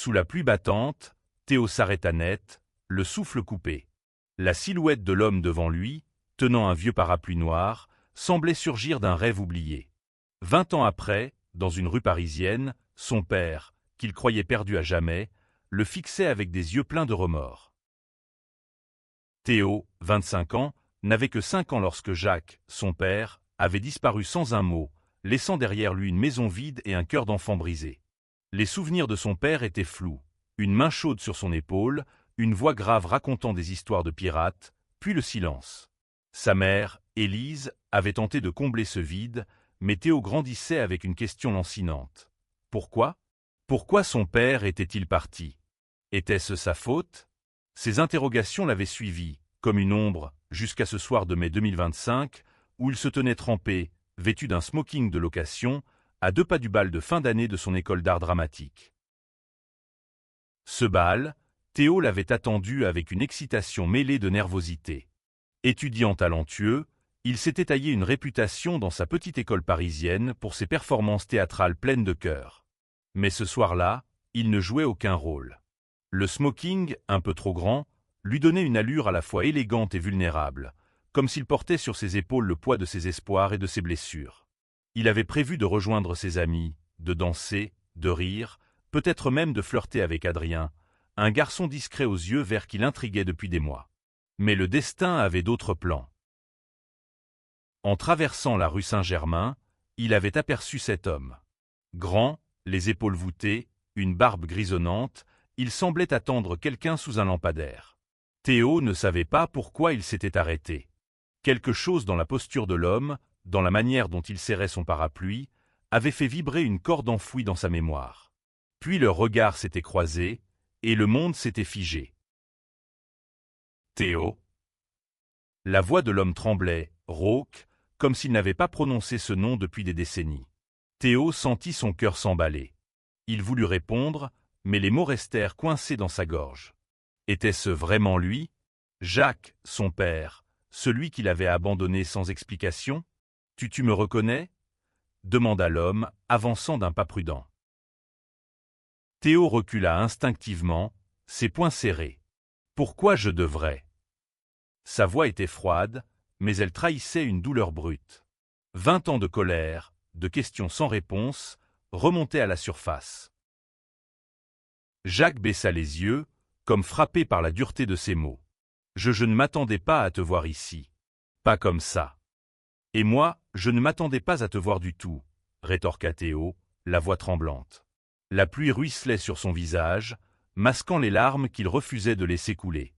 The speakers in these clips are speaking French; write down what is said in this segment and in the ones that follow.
Sous la pluie battante, Théo s'arrêta net, le souffle coupé. La silhouette de l'homme devant lui, tenant un vieux parapluie noir, semblait surgir d'un rêve oublié. 20 ans après, dans une rue parisienne, son père, qu'il croyait perdu à jamais, le fixait avec des yeux pleins de remords. Théo, 25 ans, n'avait que 5 ans lorsque Jacques, son père, avait disparu sans un mot, laissant derrière lui une maison vide et un cœur d'enfant brisé. Les souvenirs de son père étaient flous, une main chaude sur son épaule, une voix grave racontant des histoires de pirates, puis le silence. Sa mère, Élise, avait tenté de combler ce vide, mais Théo grandissait avec une question lancinante. Pourquoi ? Pourquoi son père était-il parti ? Était-ce sa faute ? Ces interrogations l'avaient suivi, comme une ombre, jusqu'à ce soir de mai 2025, où il se tenait trempé, vêtu d'un smoking de location, à 2 pas du bal de fin d'année de son école d'art dramatique. Ce bal, Théo l'avait attendu avec une excitation mêlée de nervosité. Étudiant talentueux, il s'était taillé une réputation dans sa petite école parisienne pour ses performances théâtrales pleines de cœur. Mais ce soir-là, il ne jouait aucun rôle. Le smoking, un peu trop grand, lui donnait une allure à la fois élégante et vulnérable, comme s'il portait sur ses épaules le poids de ses espoirs et de ses blessures. Il avait prévu de rejoindre ses amis, de danser, de rire, peut-être même de flirter avec Adrien, un garçon discret aux yeux verts qui l'intriguait depuis des mois. Mais le destin avait d'autres plans. En traversant la rue Saint-Germain, il avait aperçu cet homme. Grand, les épaules voûtées, une barbe grisonnante, il semblait attendre quelqu'un sous un lampadaire. Théo ne savait pas pourquoi il s'était arrêté. Quelque chose dans la posture de l'homme, dans la manière dont il serrait son parapluie, avait fait vibrer une corde enfouie dans sa mémoire. Puis leurs regards s'étaient croisés, et le monde s'était figé. Théo. La voix de l'homme tremblait, rauque, comme s'il n'avait pas prononcé ce nom depuis des décennies. Théo sentit son cœur s'emballer. Il voulut répondre, mais les mots restèrent coincés dans sa gorge. Était-ce vraiment lui, Jacques, son père, celui qu'il avait abandonné sans explication ? « Tu me reconnais » demanda l'homme, avançant d'un pas prudent. Théo recula instinctivement, ses poings serrés. « Pourquoi je devrais » Sa voix était froide, mais elle trahissait une douleur brute. 20 ans de colère, de questions sans réponse, remontaient à la surface. Jacques baissa les yeux, comme frappé par la dureté de ses mots. « Je ne m'attendais pas à te voir ici. Pas comme ça. » « Et moi, je ne m'attendais pas à te voir du tout, » rétorqua Théo, la voix tremblante. La pluie ruisselait sur son visage, masquant les larmes qu'il refusait de laisser couler.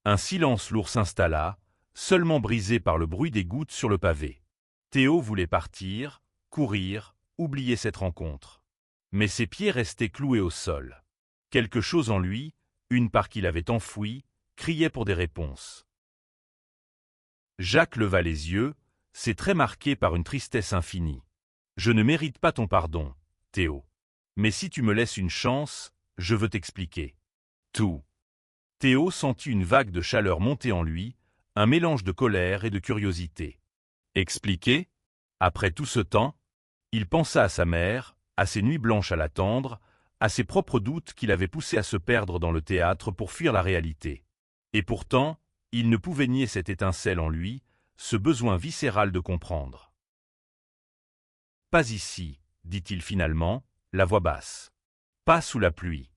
Un silence lourd s'installa, seulement brisé par le bruit des gouttes sur le pavé. Théo voulait partir, courir, oublier cette rencontre. Mais ses pieds restaient cloués au sol. Quelque chose en lui, une part qu'il avait enfouie, criait pour des réponses. Jacques leva les yeux, ses traits marqués par une tristesse infinie. « Je ne mérite pas ton pardon, Théo. Mais si tu me laisses une chance, je veux t'expliquer. Tout. » Théo sentit une vague de chaleur monter en lui, un mélange de colère et de curiosité. Expliquer ? Après tout ce temps, il pensa à sa mère, à ses nuits blanches à l'attendre, à ses propres doutes qui l'avaient poussé à se perdre dans le théâtre pour fuir la réalité. Et pourtant, il ne pouvait nier cette étincelle en lui, ce besoin viscéral de comprendre. « Pas ici, » dit-il finalement, la voix basse. « Pas sous la pluie. »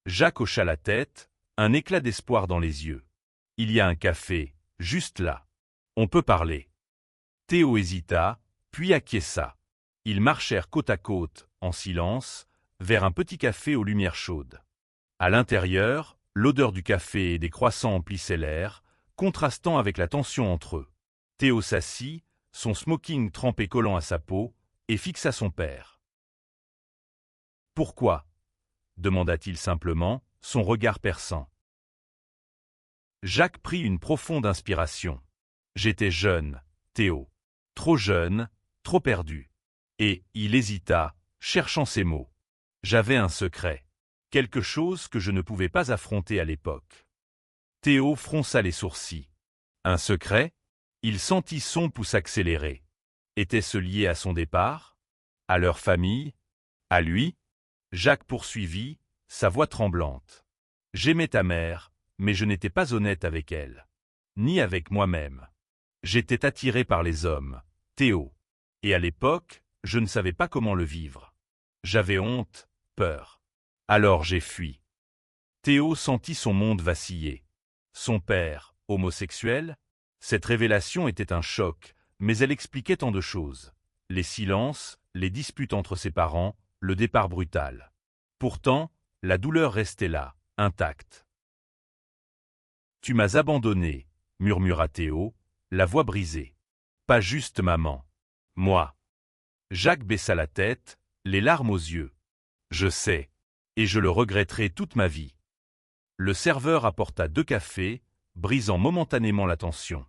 Jacques hocha la tête, un éclat d'espoir dans les yeux. « Il y a un café, juste là. On peut parler. » Théo hésita, puis acquiesça. Ils marchèrent côte à côte, en silence, vers un petit café aux lumières chaudes. À l'intérieur, l'odeur du café et des croissants emplissait l'air, contrastant avec la tension entre eux. Théo s'assit, son smoking trempé collant à sa peau, et fixa son père. « Pourquoi » demanda-t-il simplement, son regard perçant. Jacques prit une profonde inspiration. « J'étais jeune, Théo. Trop jeune, trop perdu. » Et il hésita, cherchant ses mots. « J'avais un secret. Quelque chose que je ne pouvais pas affronter à l'époque. » Théo fronça les sourcils. Un secret ? Il sentit son pouce accélérer. Était-ce lié à son départ ? À leur famille ? À lui ? Jacques poursuivit, sa voix tremblante. J'aimais ta mère, mais je n'étais pas honnête avec elle. Ni avec moi-même. J'étais attiré par les hommes, Théo. Et à l'époque, je ne savais pas comment le vivre. J'avais honte, peur. Alors j'ai fui. Théo sentit son monde vaciller. Son père, homosexuel? Cette révélation était un choc, mais elle expliquait tant de choses. Les silences, les disputes entre ses parents, le départ brutal. Pourtant, la douleur restait là, intacte. « Tu m'as abandonné, » murmura Théo, la voix brisée. « Pas juste maman. Moi. » Jacques baissa la tête, les larmes aux yeux. « Je sais. Et je le regretterai toute ma vie. » Le serveur apporta 2 cafés, brisant momentanément la tension.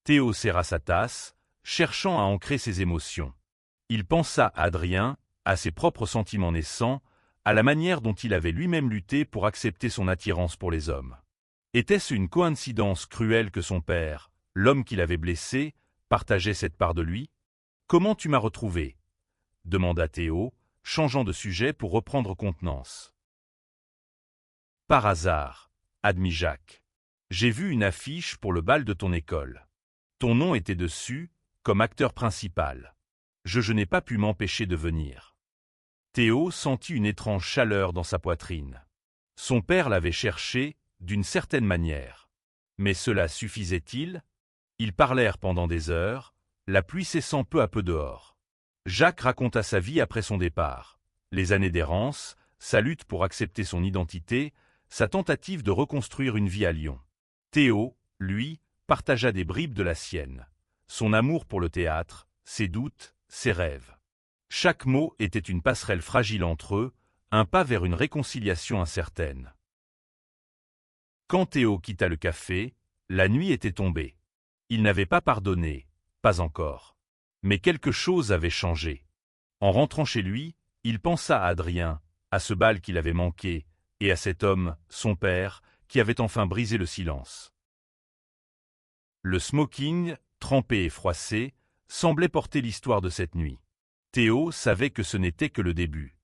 Théo serra sa tasse, cherchant à ancrer ses émotions. Il pensa à Adrien, à ses propres sentiments naissants, à la manière dont il avait lui-même lutté pour accepter son attirance pour les hommes. Était-ce une coïncidence cruelle que son père, l'homme qu'il avait blessé, partageait cette part de lui? « Comment tu m'as retrouvé ?» demanda Théo, changeant de sujet pour reprendre contenance. « Par hasard, » admit Jacques. « J'ai vu une affiche pour le bal de ton école. Ton nom était dessus, comme acteur principal. Je n'ai pas pu m'empêcher de venir. » Théo sentit une étrange chaleur dans sa poitrine. Son père l'avait cherché, d'une certaine manière. Mais cela suffisait-il? Ils parlèrent pendant des heures, la pluie cessant peu à peu dehors. Jacques raconta sa vie après son départ, les années d'errance, sa lutte pour accepter son identité, sa tentative de reconstruire une vie à Lyon. Théo, lui, partagea des bribes de la sienne, son amour pour le théâtre, ses doutes, ses rêves. Chaque mot était une passerelle fragile entre eux, un pas vers une réconciliation incertaine. Quand Théo quitta le café, la nuit était tombée. Il n'avait pas pardonné, pas encore. Mais quelque chose avait changé. En rentrant chez lui, il pensa à Adrien, à ce bal qu'il avait manqué, et à cet homme, son père, qui avait enfin brisé le silence. Le smoking, trempé et froissé, semblait porter l'histoire de cette nuit. Théo savait que ce n'était que le début.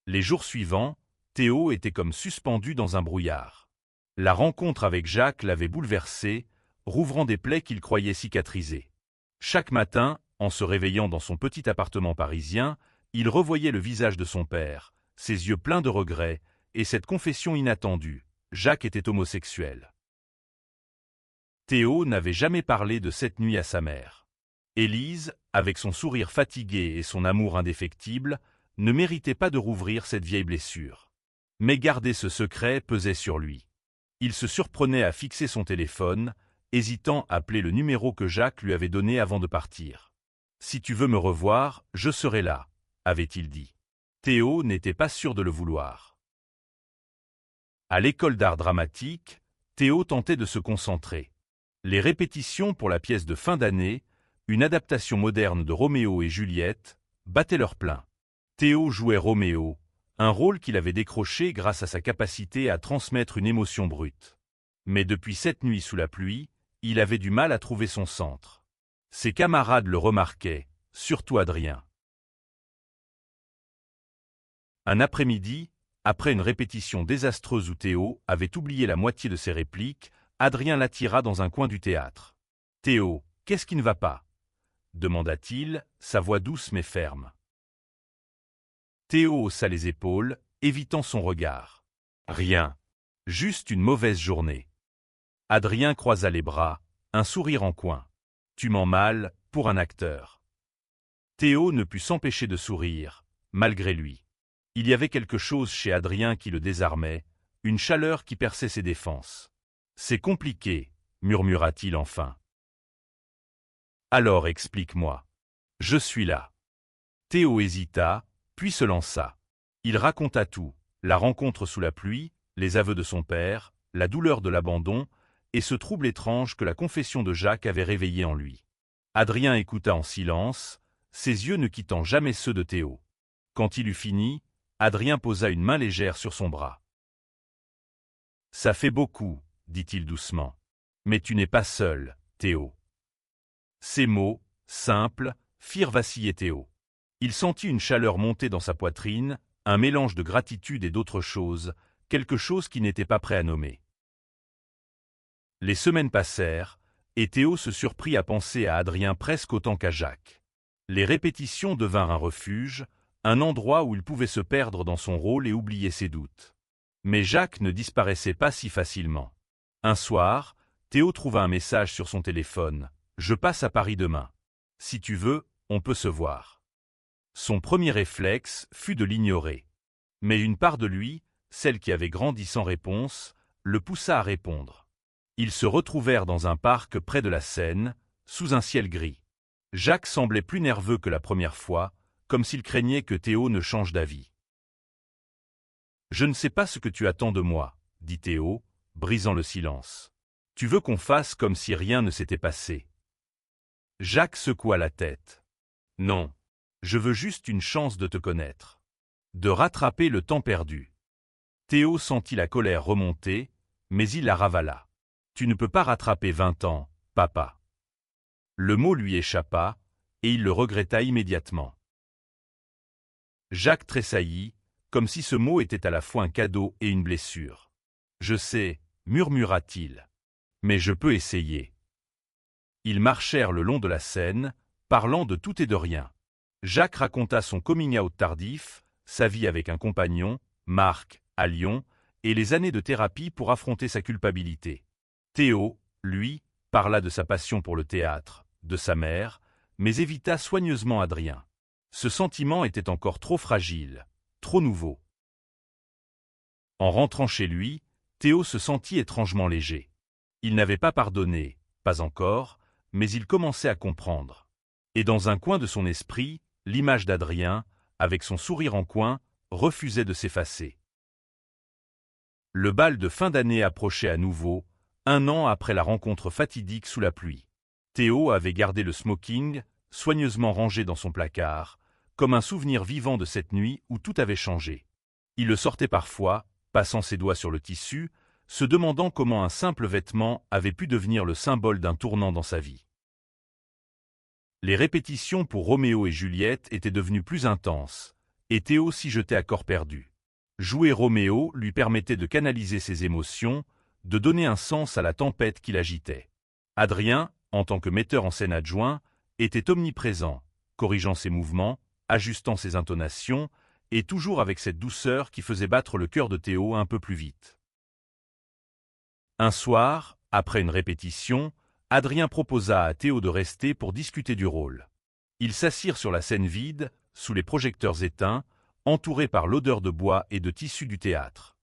Les jours suivants, Théo était comme suspendu dans un brouillard. La rencontre avec Jacques l'avait bouleversé, rouvrant des plaies qu'il croyait cicatrisées. Chaque matin, en se réveillant dans son petit appartement parisien, il revoyait le visage de son père, ses yeux pleins de regrets, et cette confession inattendue, Jacques était homosexuel. Théo n'avait jamais parlé de cette nuit à sa mère. Élise, avec son sourire fatigué et son amour indéfectible, ne méritait pas de rouvrir cette vieille blessure. Mais garder ce secret pesait sur lui. Il se surprenait à fixer son téléphone, hésitant à appeler le numéro que Jacques lui avait donné avant de partir. « Si tu veux me revoir, je serai là », avait-il dit. Théo n'était pas sûr de le vouloir. À l'école d'art dramatique, Théo tentait de se concentrer. Les répétitions pour la pièce de fin d'année, une adaptation moderne de Roméo et Juliette, battaient leur plein. Théo jouait Roméo, un rôle qu'il avait décroché grâce à sa capacité à transmettre une émotion brute. Mais depuis cette nuit sous la pluie, il avait du mal à trouver son centre. Ses camarades le remarquaient, surtout Adrien. Un après-midi, après une répétition désastreuse où Théo avait oublié la moitié de ses répliques, Adrien l'attira dans un coin du théâtre. « Théo, qu'est-ce qui ne va pas ?» demanda-t-il, sa voix douce mais ferme. Théo haussa les épaules, évitant son regard. « Rien. Juste une mauvaise journée. » Adrien croisa les bras, un sourire en coin. « Tu mens mal, pour un acteur. » Théo ne put s'empêcher de sourire, malgré lui. Il y avait quelque chose chez Adrien qui le désarmait, une chaleur qui perçait ses défenses. « C'est compliqué, » murmura-t-il enfin. « Alors explique-moi. Je suis là. » Théo hésita, puis se lança. Il raconta tout, la rencontre sous la pluie, les aveux de son père, la douleur de l'abandon, et ce trouble étrange que la confession de Jacques avait réveillé en lui. Adrien écouta en silence, ses yeux ne quittant jamais ceux de Théo. Quand il eut fini, Adrien posa une main légère sur son bras. « Ça fait beaucoup, » dit-il doucement. « Mais tu n'es pas seul, Théo. » Ces mots, simples, firent vaciller Théo. Il sentit une chaleur monter dans sa poitrine, un mélange de gratitude et d'autre chose, quelque chose qui n'était pas prêt à nommer. Les semaines passèrent, et Théo se surprit à penser à Adrien presque autant qu'à Jacques. Les répétitions devinrent un refuge, un endroit où il pouvait se perdre dans son rôle et oublier ses doutes. Mais Jacques ne disparaissait pas si facilement. Un soir, Théo trouva un message sur son téléphone. « Je passe à Paris demain. Si tu veux, on peut se voir. » Son premier réflexe fut de l'ignorer. Mais une part de lui, celle qui avait grandi sans réponse, le poussa à répondre. Ils se retrouvèrent dans un parc près de la Seine, sous un ciel gris. Jacques semblait plus nerveux que la première fois, comme s'il craignait que Théo ne change d'avis. « Je ne sais pas ce que tu attends de moi, » dit Théo, brisant le silence. « Tu veux qu'on fasse comme si rien ne s'était passé. » Jacques secoua la tête. « Non, je veux juste une chance de te connaître. De rattraper le temps perdu. » Théo sentit la colère remonter, mais il la ravala. « Tu ne peux pas rattraper 20 ans, papa. » Le mot lui échappa, et il le regretta immédiatement. Jacques tressaillit, comme si ce mot était à la fois un cadeau et une blessure. « Je sais, » murmura-t-il. « Mais je peux essayer. » Ils marchèrent le long de la Seine, parlant de tout et de rien. Jacques raconta son coming out tardif, sa vie avec un compagnon, Marc, à Lyon, et les années de thérapie pour affronter sa culpabilité. Théo, lui, parla de sa passion pour le théâtre, de sa mère, mais évita soigneusement Adrien. Ce sentiment était encore trop fragile, trop nouveau. En rentrant chez lui, Théo se sentit étrangement léger. Il n'avait pas pardonné, pas encore, mais il commençait à comprendre. Et dans un coin de son esprit, l'image d'Adrien, avec son sourire en coin, refusait de s'effacer. Le bal de fin d'année approchait à nouveau, 1 an après la rencontre fatidique sous la pluie. Théo avait gardé le smoking, soigneusement rangé dans son placard, comme un souvenir vivant de cette nuit où tout avait changé. Il le sortait parfois, passant ses doigts sur le tissu, se demandant comment un simple vêtement avait pu devenir le symbole d'un tournant dans sa vie. Les répétitions pour Roméo et Juliette étaient devenues plus intenses, et Théo s'y jetait à corps perdu. Jouer Roméo lui permettait de canaliser ses émotions, de donner un sens à la tempête qui l'agitait. Adrien, en tant que metteur en scène adjoint, était omniprésent, corrigeant ses mouvements, ajustant ses intonations, et toujours avec cette douceur qui faisait battre le cœur de Théo un peu plus vite. Un soir, après une répétition, Adrien proposa à Théo de rester pour discuter du rôle. Ils s'assirent sur la scène vide, sous les projecteurs éteints, entourés par l'odeur de bois et de tissu du théâtre.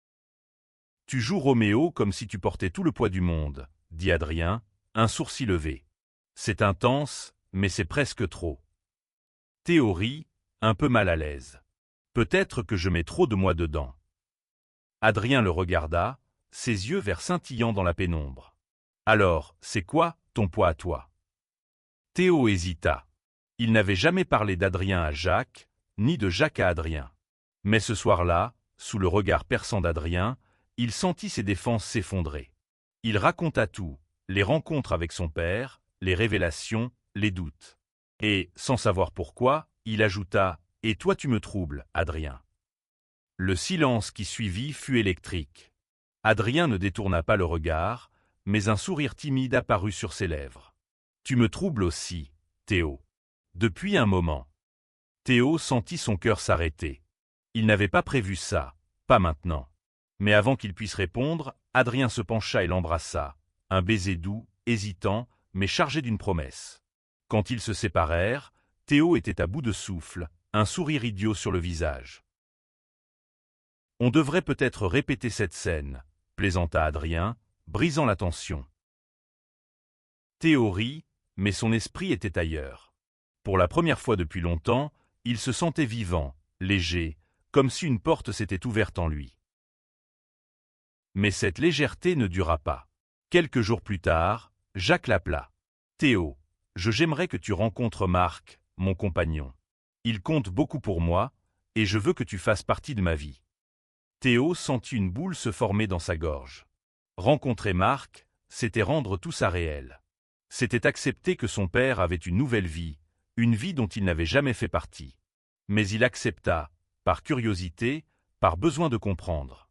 « Tu joues Roméo comme si tu portais tout le poids du monde, » dit Adrien, un sourcil levé. « C'est intense, mais c'est presque trop. » Théo rit, un peu mal à l'aise. « Peut-être que je mets trop de moi dedans. » Adrien le regarda, ses yeux verts scintillant dans la pénombre. « Alors, c'est quoi, ton poids à toi ?» Théo hésita. Il n'avait jamais parlé d'Adrien à Jacques, ni de Jacques à Adrien. Mais ce soir-là, sous le regard perçant d'Adrien, il sentit ses défenses s'effondrer. Il raconta tout, les rencontres avec son père, les révélations, les doutes. Et, sans savoir pourquoi, il ajouta « Et toi tu me troubles, Adrien ». Le silence qui suivit fut électrique. Adrien ne détourna pas le regard, mais un sourire timide apparut sur ses lèvres. « Tu me troubles aussi, Théo. » Depuis un moment. Théo sentit son cœur s'arrêter. Il n'avait pas prévu ça, pas maintenant. Mais avant qu'il puisse répondre, Adrien se pencha et l'embrassa, un baiser doux, hésitant, mais chargé d'une promesse. Quand ils se séparèrent, Théo était à bout de souffle, un sourire idiot sur le visage. « On devrait peut-être répéter cette scène, » plaisanta Adrien, brisant la tension. Théo rit, mais son esprit était ailleurs. Pour la première fois depuis longtemps, il se sentait vivant, léger, comme si une porte s'était ouverte en lui. Mais cette légèreté ne dura pas. Quelques jours plus tard, Jacques l'appela. « Théo, j'aimerais que tu rencontres Marc, mon compagnon. Il compte beaucoup pour moi, et je veux que tu fasses partie de ma vie. » Théo sentit une boule se former dans sa gorge. Rencontrer Marc, c'était rendre tout ça réel. C'était accepter que son père avait une nouvelle vie, une vie dont il n'avait jamais fait partie. Mais il accepta, par curiosité, par besoin de comprendre.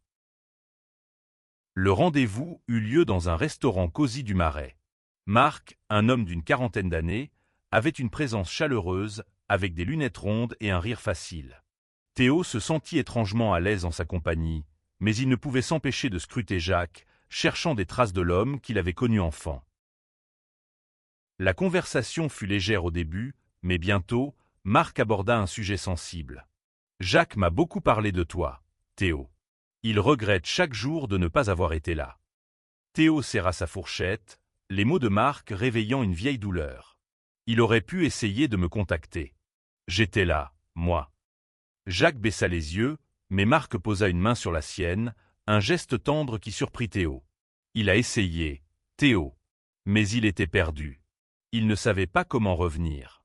Le rendez-vous eut lieu dans un restaurant cosy du Marais. Marc, un homme d'une quarantaine d'années, avait une présence chaleureuse, avec des lunettes rondes et un rire facile. Théo se sentit étrangement à l'aise en sa compagnie, mais il ne pouvait s'empêcher de scruter Jacques, cherchant des traces de l'homme qu'il avait connu enfant. La conversation fut légère au début, mais bientôt, Marc aborda un sujet sensible. « Jacques m'a beaucoup parlé de toi, Théo. Il regrette chaque jour de ne pas avoir été là. » Théo serra sa fourchette, les mots de Marc réveillant une vieille douleur. Il aurait pu essayer de me contacter. J'étais là, moi. Jacques baissa les yeux, mais Marc posa une main sur la sienne, un geste tendre qui surprit Théo. Il a essayé, Théo. Mais il était perdu. Il ne savait pas comment revenir.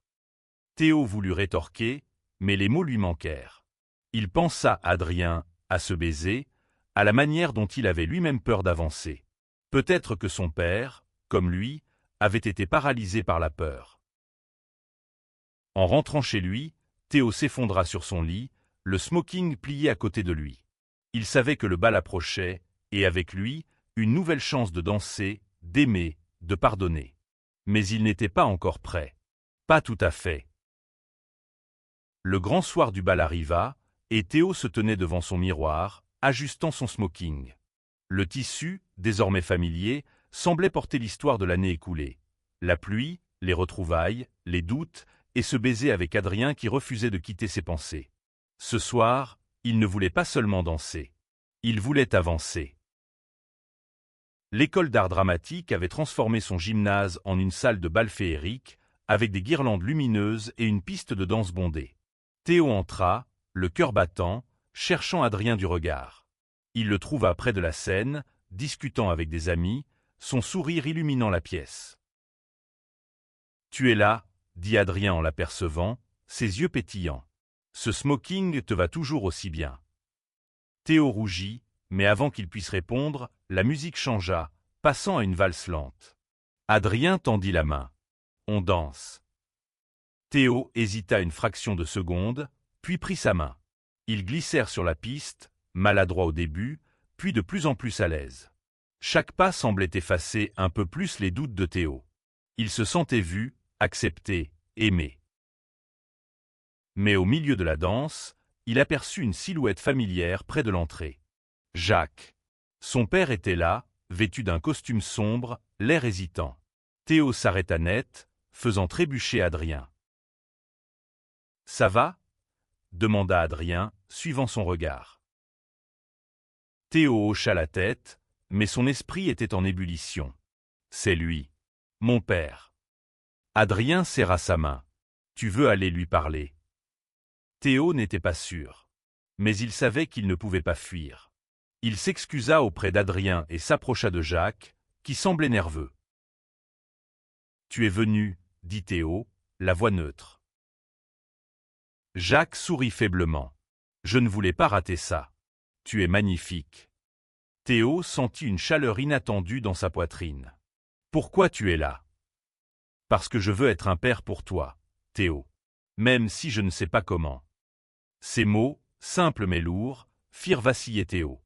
Théo voulut rétorquer, mais les mots lui manquèrent. Il pensa à Adrien, à ce baiser, à la manière dont il avait lui-même peur d'avancer. Peut-être que son père, comme lui, avait été paralysé par la peur. En rentrant chez lui, Théo s'effondra sur son lit, le smoking plié à côté de lui. Il savait que le bal approchait, et avec lui, une nouvelle chance de danser, d'aimer, de pardonner. Mais il n'était pas encore prêt. Pas tout à fait. Le grand soir du bal arriva, et Théo se tenait devant son miroir, ajustant son smoking. Le tissu, désormais familier, semblait porter l'histoire de l'année écoulée. La pluie, les retrouvailles, les doutes, et ce baiser avec Adrien qui refusait de quitter ses pensées. Ce soir, il ne voulait pas seulement danser. Il voulait avancer. L'école d'art dramatique avait transformé son gymnase en une salle de bal féerique, avec des guirlandes lumineuses et une piste de danse bondée. Théo entra, le cœur battant, cherchant Adrien du regard. Il le trouva près de la scène, discutant avec des amis, son sourire illuminant la pièce. « Tu es là » dit Adrien en l'apercevant, ses yeux pétillants. « Ce smoking te va toujours aussi bien. » Théo rougit, mais avant qu'il puisse répondre, la musique changea, passant à une valse lente. Adrien tendit la main. « On danse. » Théo hésita une fraction de seconde, puis prit sa main. Ils glissèrent sur la piste, maladroits au début, puis de plus en plus à l'aise. Chaque pas semblait effacer un peu plus les doutes de Théo. Il se sentait vu, accepté, aimé. Mais au milieu de la danse, il aperçut une silhouette familière près de l'entrée. Jacques. Son père était là, vêtu d'un costume sombre, l'air hésitant. Théo s'arrêta net, faisant trébucher Adrien. « Ça va ?» demanda Adrien, suivant son regard. Théo hocha la tête, mais son esprit était en ébullition. « C'est lui. Mon père. » Adrien serra sa main. « Tu veux aller lui parler ?» Théo n'était pas sûr. Mais il savait qu'il ne pouvait pas fuir. Il s'excusa auprès d'Adrien et s'approcha de Jacques, qui semblait nerveux. « Tu es venu, » dit Théo, la voix neutre. Jacques sourit faiblement. « Je ne voulais pas rater ça. Tu es magnifique. » Théo sentit une chaleur inattendue dans sa poitrine. « Pourquoi tu es là ?»« Parce que je veux être un père pour toi, Théo. Même si je ne sais pas comment. » Ces mots, simples mais lourds, firent vaciller Théo.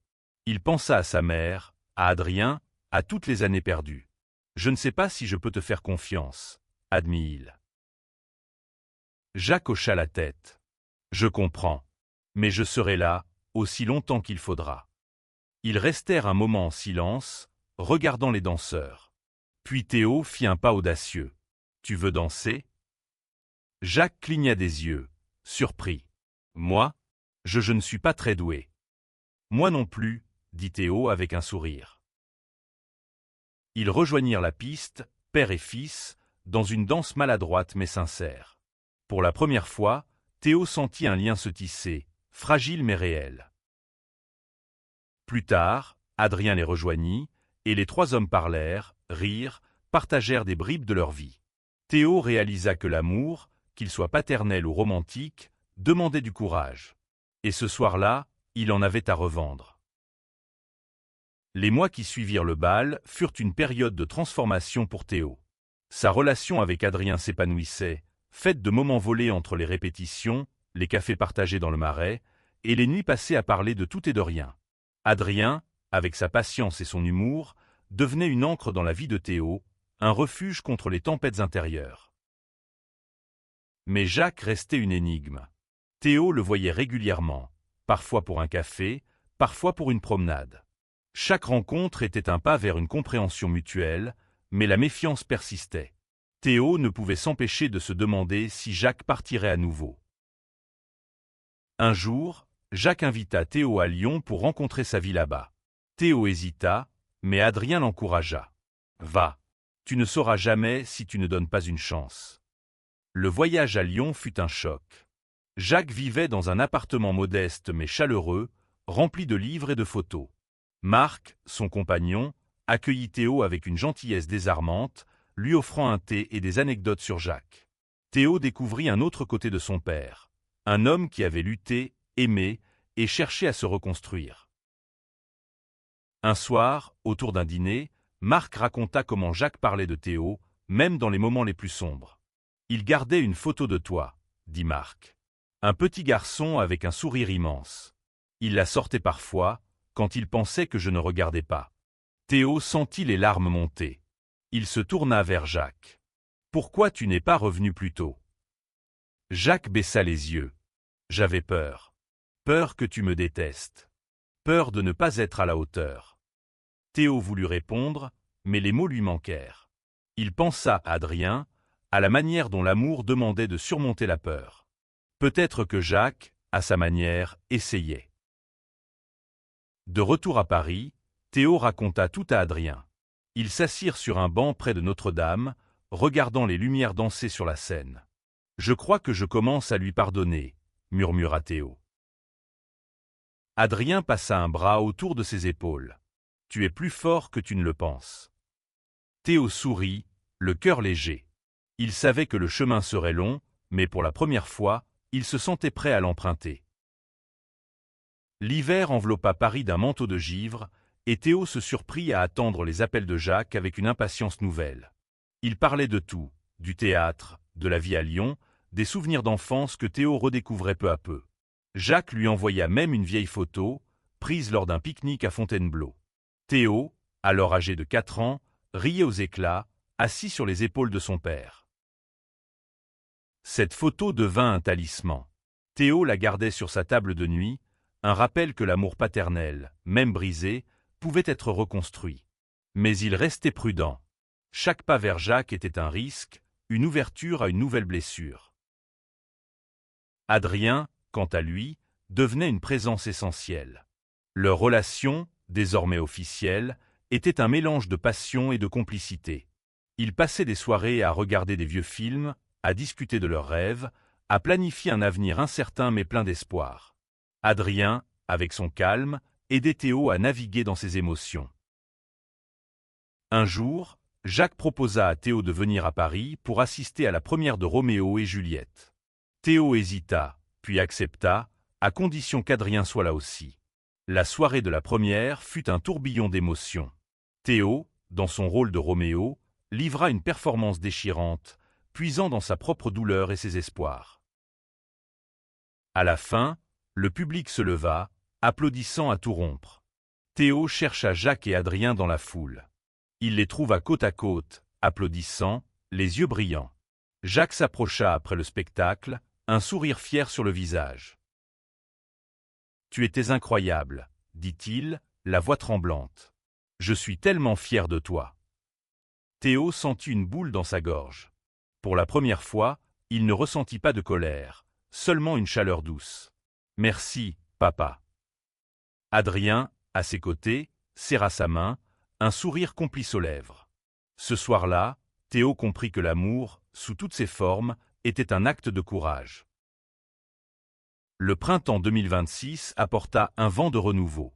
Il pensa à sa mère, à Adrien, à toutes les années perdues. « Je ne sais pas si je peux te faire confiance, » admit-il. Jacques hocha la tête. « Je comprends. Mais je serai là, aussi longtemps qu'il faudra. » Ils restèrent un moment en silence, regardant les danseurs. Puis Théo fit un pas audacieux. « Tu veux danser ?» Jacques cligna des yeux, surpris. « Moi ? Je ne suis pas très doué. »« Moi non plus, » dit Théo avec un sourire. Ils rejoignirent la piste, père et fils, dans une danse maladroite mais sincère. Pour la première fois, Théo sentit un lien se tisser, fragile mais réel. Plus tard, Adrien les rejoignit, et les trois hommes parlèrent, rirent, partagèrent des bribes de leur vie. Théo réalisa que l'amour, qu'il soit paternel ou romantique, demandait du courage. Et ce soir-là, il en avait à revendre. Les mois qui suivirent le bal furent une période de transformation pour Théo. Sa relation avec Adrien s'épanouissait, faite de moments volés entre les répétitions, les cafés partagés dans le marais, et les nuits passées à parler de tout et de rien. Adrien, avec sa patience et son humour, devenait une ancre dans la vie de Théo, un refuge contre les tempêtes intérieures. Mais Jacques restait une énigme. Théo le voyait régulièrement, parfois pour un café, parfois pour une promenade. Chaque rencontre était un pas vers une compréhension mutuelle, mais la méfiance persistait. Théo ne pouvait s'empêcher de se demander si Jacques partirait à nouveau. Un jour, Jacques invita Théo à Lyon pour rencontrer sa vie là-bas. Théo hésita, mais Adrien l'encouragea. « Va, tu ne sauras jamais si tu ne donnes pas une chance. » Le voyage à Lyon fut un choc. Jacques vivait dans un appartement modeste mais chaleureux, rempli de livres et de photos. Marc, son compagnon, accueillit Théo avec une gentillesse désarmante, lui offrant un thé et des anecdotes sur Jacques. Théo découvrit un autre côté de son père, un homme qui avait lutté, aimé et cherché à se reconstruire. Un soir, autour d'un dîner, Marc raconta comment Jacques parlait de Théo, même dans les moments les plus sombres. « Il gardait une photo de toi, » dit Marc. Un petit garçon avec un sourire immense. Il la sortait parfois, quand il pensait que je ne regardais pas. Théo sentit les larmes monter. Il se tourna vers Jacques. « Pourquoi tu n'es pas revenu plus tôt ?» Jacques baissa les yeux. « J'avais peur. Peur que tu me détestes. Peur de ne pas être à la hauteur. » Théo voulut répondre, mais les mots lui manquèrent. Il pensa à Adrien, à la manière dont l'amour demandait de surmonter la peur. Peut-être que Jacques, à sa manière, essayait. De retour à Paris, Théo raconta tout à Adrien. Ils s'assirent sur un banc près de Notre-Dame, regardant les lumières danser sur la Seine. « Je crois que je commence à lui pardonner, » murmura Théo. Adrien passa un bras autour de ses épaules. « Tu es plus fort que tu ne le penses. » Théo sourit, le cœur léger. Il savait que le chemin serait long, mais pour la première fois, il se sentait prêt à l'emprunter. L'hiver enveloppa Paris d'un manteau de givre, et Théo se surprit à attendre les appels de Jacques avec une impatience nouvelle. Il parlait de tout, du théâtre, de la vie à Lyon, des souvenirs d'enfance que Théo redécouvrait peu à peu. Jacques lui envoya même une vieille photo, prise lors d'un pique-nique à Fontainebleau. Théo, alors âgé de 4 ans, riait aux éclats, assis sur les épaules de son père. Cette photo devint un talisman. Théo la gardait sur sa table de nuit, un rappel que l'amour paternel, même brisé, pouvait être reconstruit. Mais il restait prudent. Chaque pas vers Jacques était un risque, une ouverture à une nouvelle blessure. Adrien, quant à lui, devenait une présence essentielle. Leur relation, désormais officielle, était un mélange de passion et de complicité. Ils passaient des soirées à regarder des vieux films, à discuter de leurs rêves, à planifier un avenir incertain mais plein d'espoir. Adrien, avec son calme, aidait Théo à naviguer dans ses émotions. Un jour, Jacques proposa à Théo de venir à Paris pour assister à la première de Roméo et Juliette. Théo hésita, puis accepta, à condition qu'Adrien soit là aussi. La soirée de la première fut un tourbillon d'émotions. Théo, dans son rôle de Roméo, livra une performance déchirante, puisant dans sa propre douleur et ses espoirs. À la fin, le public se leva, applaudissant à tout rompre. Théo chercha Jacques et Adrien dans la foule. Il les trouva côte à côte, applaudissant, les yeux brillants. Jacques s'approcha après le spectacle, un sourire fier sur le visage. « Tu étais incroyable, » dit-il, la voix tremblante. « Je suis tellement fier de toi. » Théo sentit une boule dans sa gorge. Pour la première fois, il ne ressentit pas de colère, seulement une chaleur douce. « Merci, papa. » Adrien, à ses côtés, serra sa main, un sourire complice aux lèvres. Ce soir-là, Théo comprit que l'amour, sous toutes ses formes, était un acte de courage. Le printemps 2026 apporta un vent de renouveau.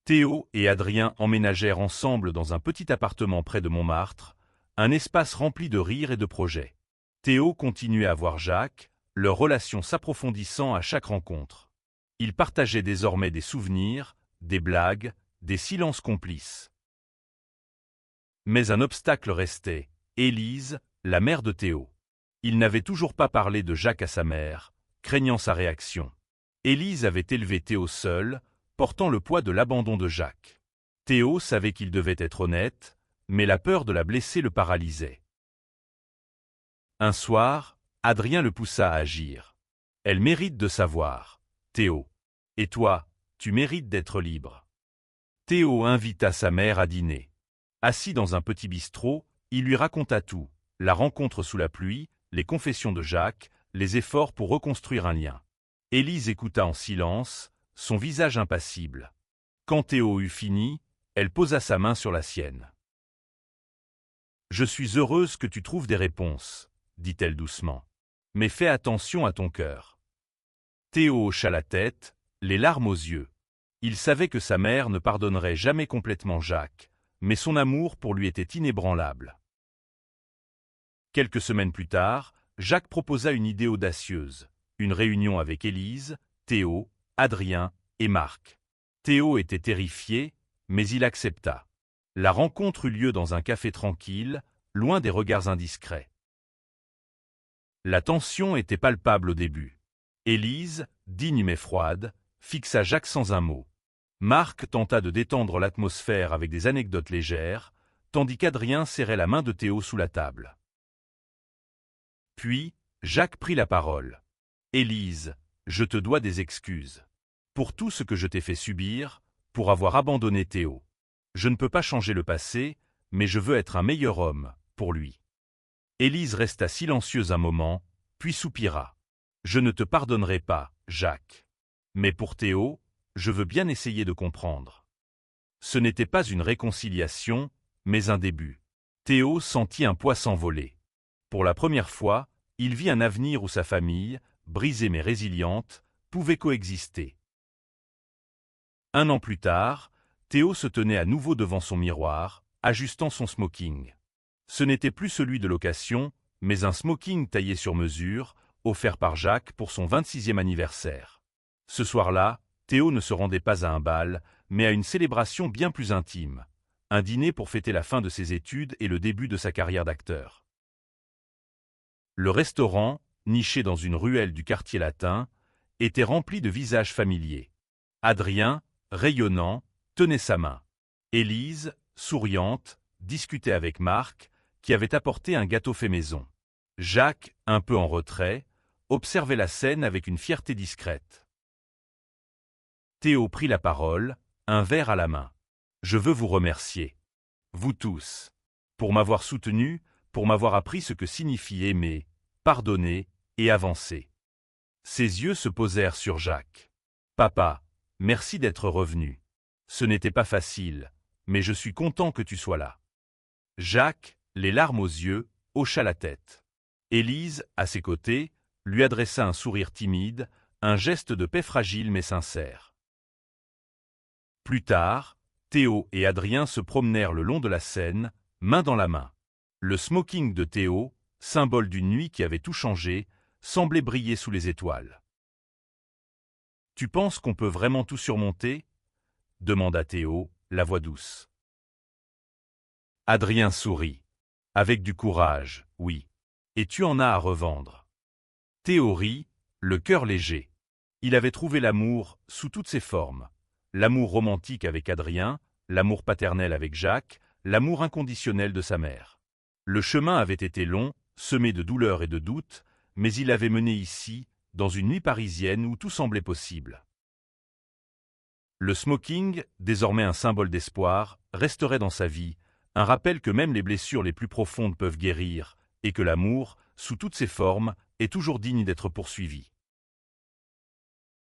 Théo et Adrien emménagèrent ensemble dans un petit appartement près de Montmartre, un espace rempli de rires et de projets. Théo continuait à voir Jacques, leur relation s'approfondissant à chaque rencontre. Ils partageaient désormais des souvenirs, des blagues, des silences complices. Mais un obstacle restait, Élise, la mère de Théo. Il n'avait toujours pas parlé de Jacques à sa mère, craignant sa réaction. Élise avait élevé Théo seul, portant le poids de l'abandon de Jacques. Théo savait qu'il devait être honnête, mais la peur de la blesser le paralysait. Un soir, Adrien le poussa à agir. « Elle mérite de savoir, Théo. Et toi, tu mérites d'être libre. » Théo invita sa mère à dîner. Assis dans un petit bistrot, il lui raconta tout, la rencontre sous la pluie, les confessions de Jacques, les efforts pour reconstruire un lien. Élise écouta en silence, son visage impassible. Quand Théo eut fini, elle posa sa main sur la sienne. « Je suis heureuse que tu trouves des réponses, » dit-elle doucement. « Mais fais attention à ton cœur. » Théo hocha la tête, les larmes aux yeux. Il savait que sa mère ne pardonnerait jamais complètement Jacques, mais son amour pour lui était inébranlable. Quelques semaines plus tard, Jacques proposa une idée audacieuse, une réunion avec Élise, Théo, Adrien et Marc. Théo était terrifié, mais il accepta. La rencontre eut lieu dans un café tranquille, loin des regards indiscrets. La tension était palpable au début. Élise, digne mais froide, fixa Jacques sans un mot. Marc tenta de détendre l'atmosphère avec des anecdotes légères, tandis qu'Adrien serrait la main de Théo sous la table. Puis, Jacques prit la parole. « Élise, je te dois des excuses. Pour tout ce que je t'ai fait subir, pour avoir abandonné Théo. Je ne peux pas changer le passé, mais je veux être un meilleur homme, pour lui. » Élise resta silencieuse un moment, puis soupira. « Je ne te pardonnerai pas, Jacques. Mais pour Théo, je veux bien essayer de comprendre. » Ce n'était pas une réconciliation, mais un début. Théo sentit un poids s'envoler. Pour la première fois, il vit un avenir où sa famille, brisée mais résiliente, pouvait coexister. Un an plus tard, Théo se tenait à nouveau devant son miroir, ajustant son smoking. Ce n'était plus celui de location, mais un smoking taillé sur mesure, offert par Jacques pour son 26e anniversaire. Ce soir-là, Théo ne se rendait pas à un bal, mais à une célébration bien plus intime, un dîner pour fêter la fin de ses études et le début de sa carrière d'acteur. Le restaurant, niché dans une ruelle du quartier latin, était rempli de visages familiers. Adrien, rayonnant, tenait sa main. Élise, souriante, discutait avec Marc, qui avait apporté un gâteau fait maison. Jacques, un peu en retrait, observait la scène avec une fierté discrète. Théo prit la parole, un verre à la main. « Je veux vous remercier, vous tous, pour m'avoir soutenu, pour m'avoir appris ce que signifie aimer, pardonner et avancer. » Ses yeux se posèrent sur Jacques. « Papa, merci d'être revenu. Ce n'était pas facile, mais je suis content que tu sois là. » Jacques, les larmes aux yeux, hocha la tête. Élise, à ses côtés, lui adressa un sourire timide, un geste de paix fragile mais sincère. Plus tard, Théo et Adrien se promenèrent le long de la Seine, main dans la main. Le smoking de Théo, symbole d'une nuit qui avait tout changé, semblait briller sous les étoiles. « Tu penses qu'on peut vraiment tout surmonter ?» demanda Théo, la voix douce. Adrien sourit. « Avec du courage, oui. Et tu en as à revendre. » Théo rit, le cœur léger. Il avait trouvé l'amour sous toutes ses formes. L'amour romantique avec Adrien, l'amour paternel avec Jacques, l'amour inconditionnel de sa mère. Le chemin avait été long, semé de douleurs et de doutes, mais il avait mené ici, dans une nuit parisienne où tout semblait possible. Le smoking, désormais un symbole d'espoir, resterait dans sa vie, un rappel que même les blessures les plus profondes peuvent guérir, et que l'amour, sous toutes ses formes, est toujours digne d'être poursuivi.